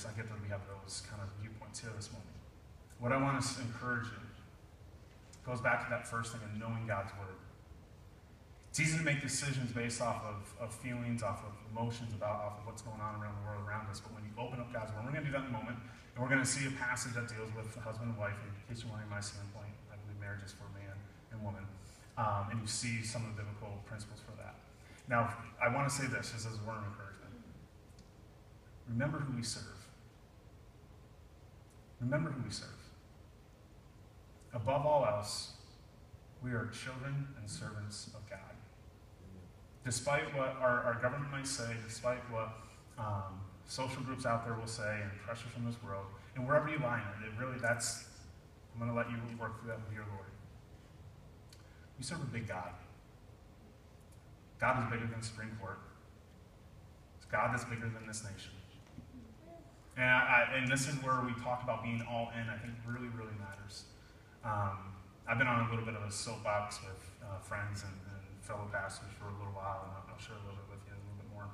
I get that we have those kind of viewpoints here this morning. What I want to encourage you goes back to that first thing of knowing God's word. It's easy to make decisions based off of feelings, off of emotions, off of what's going on around the world around us. But when you open up God's word, we're going to do that in a moment, and we're going to see a passage that deals with husband and wife. In case you're wondering my standpoint, I believe marriage is for man and woman. And you see some of the biblical principles for that. Now, I want to say this just as a word of encouragement. Remember who we serve. Remember who we serve. Above all else, we are children and servants of God. Despite what our government might say, despite what social groups out there will say, and pressure from this world, and wherever you lie in it, I'm going to let you work through that with your Lord. We serve a big God. God is bigger than the Supreme Court. It's God that's bigger than this nation. And this is where we talk about being all in, I think really, really matters. I've been on a little bit of a soapbox with friends and fellow pastors for a little while, and I'll share a little bit with you a little bit more.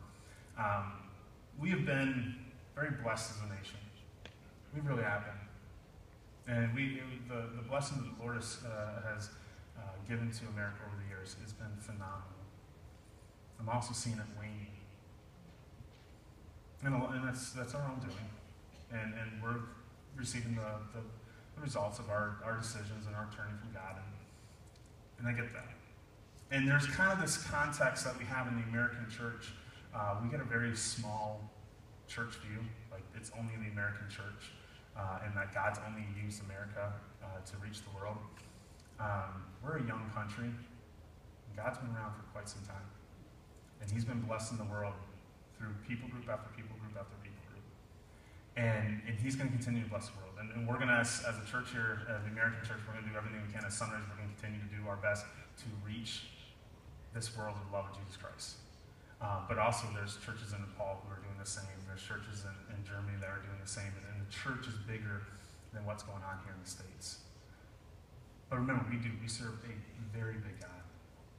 We have been very blessed as a nation. We really have been. And the blessing that the Lord has given to America over the years has been phenomenal. I'm also seeing it waning. And that's our own doing. And we're receiving the results of our decisions and our turning from God. And I get that. And there's kind of this context that we have in the American church. We get a very small church view, like it's only the American church, and that God's only used America to reach the world. We're a young country, and God's been around for quite some time. And he's been blessing the world through people group after people group after people group. And he's going to continue to bless the world. And we're going to, as a church here, as the American church, we're going to do everything we can as Sonrise. We're going to continue to do our best to reach this world with the love of Jesus Christ. But also there's churches in Nepal who are doing the same. There's churches in Germany that are doing the same. And the church is bigger than what's going on here in the States. But remember, we serve a very big God.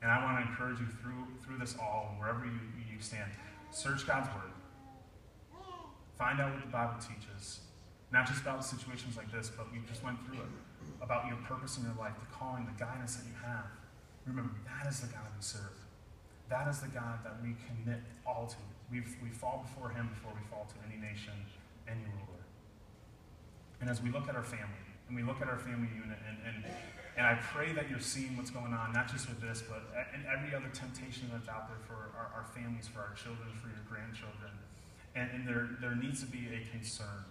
And I want to encourage you through this all, wherever you stand, search God's word. Find out what the Bible teaches. Not just about situations like this, but we just went through it. About your purpose in your life, the calling, the guidance that you have. Remember, that is the God we serve. That is the God that we commit all to. We fall before him before we fall to any nation, any ruler. And as we look at our family, and we look at our family unit, and I pray that you're seeing what's going on, not just with this, but in every other temptation that's out there for our families, for our children, for your grandchildren. And there needs to be a concern,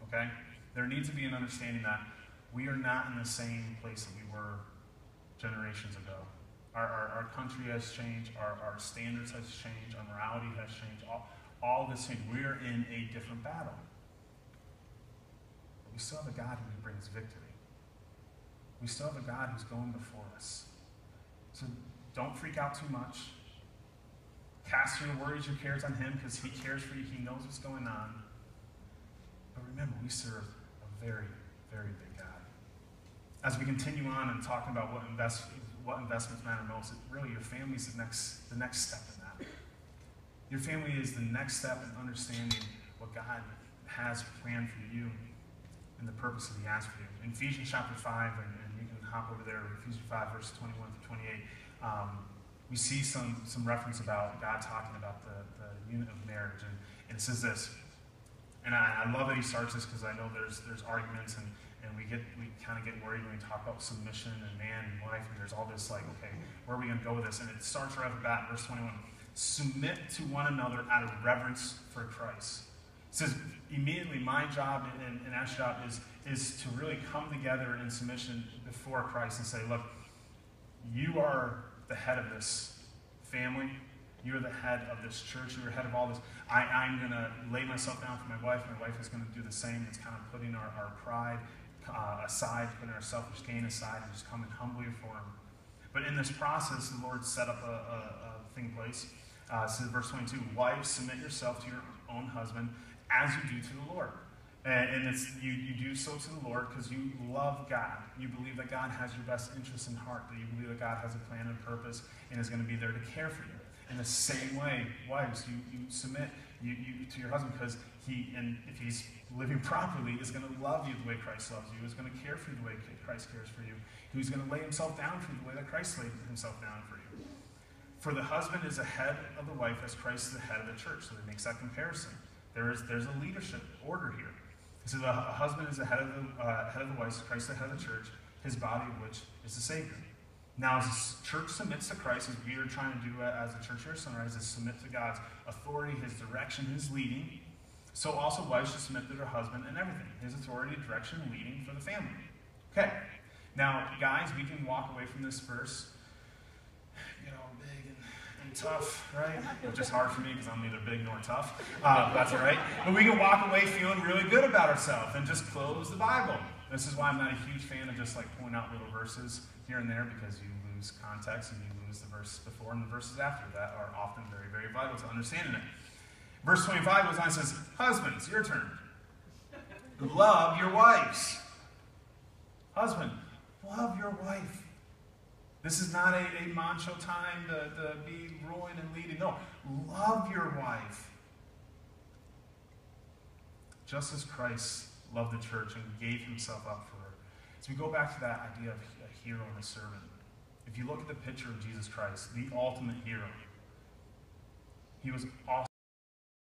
okay? There needs to be an understanding that we are not in the same place that we were generations ago. Our country has changed, our standards has changed, our morality has changed, all this changed. We are in a different battle. But we still have a God who brings victory. We still have a God who's going before us. So don't freak out too much. Cast your worries, your cares on him, because he cares for you. He knows what's going on. But remember, we serve a very, very big God. As we continue on and talking about what investments matter most, really your family is the next step in that. Your family is the next step in understanding what God has planned for you and the purpose that he has for you. In Ephesians chapter 5, and you can hop over there, Ephesians 5, verses 21 through 28, we see some reference about God talking about the unit of marriage. And it says this, and I love that he starts this because I know there's arguments and we kind of get worried when we talk about submission and man and wife, and there's all this like, okay, where are we going to go with this? And it starts right off the bat, verse 21. Submit to one another out of reverence for Christ. It says, immediately, my job and Ash's job is to really come together in submission before Christ and say, look, you are the head of this family. You're the head of this church. You're the head of all this. I'm going to lay myself down for my wife. My wife is going to do the same. It's kind of putting our pride aside, putting our selfish gain aside, and just coming humbly before him. But in this process, the Lord set up a thing in place. It says, verse 22, wives, submit yourself to your own husband as you do to the Lord. And it's you do so to the Lord because you love God. You believe that God has your best interests in heart, that you believe that God has a plan and purpose and is going to be there to care for you. In the same way, wives, you submit to your husband, because if he's living properly, is going to love you the way Christ loves you, is going to care for you the way Christ cares for you, who's going to lay himself down for you the way that Christ laid himself down for you. For the husband is the head of the wife as Christ is the head of the church. So it makes that comparison. There's a leadership order here. So the husband is the head of the wife, as Christ is the head of the church, his body of which is the Savior. Now, as the church submits to Christ, as we are trying to do as a church here at Sonrise, is submit to God's authority, his direction, his leading. So also wives should submit to their husband and everything, his authority, direction, and leading for the family. Okay. Now, guys, we can walk away from this verse, big and tough, right? Which is hard for me because I'm neither big nor tough. That's all right. But we can walk away feeling really good about ourselves and just close the Bible. This is why I'm not a huge fan of just like pointing out little verses here and there, because you lose context and you lose the verse before and the verses after that are often very, very vital to understanding it. Verse 25 goes on and says, husbands, your turn. Love your wives. Husband, love your wife. This is not a macho time to be ruling and leading. No, love your wife. Just as Christ loved the church and gave himself up for her. So we go back to that idea of a hero and a servant. If you look at the picture of Jesus Christ, the ultimate hero, he was awesome.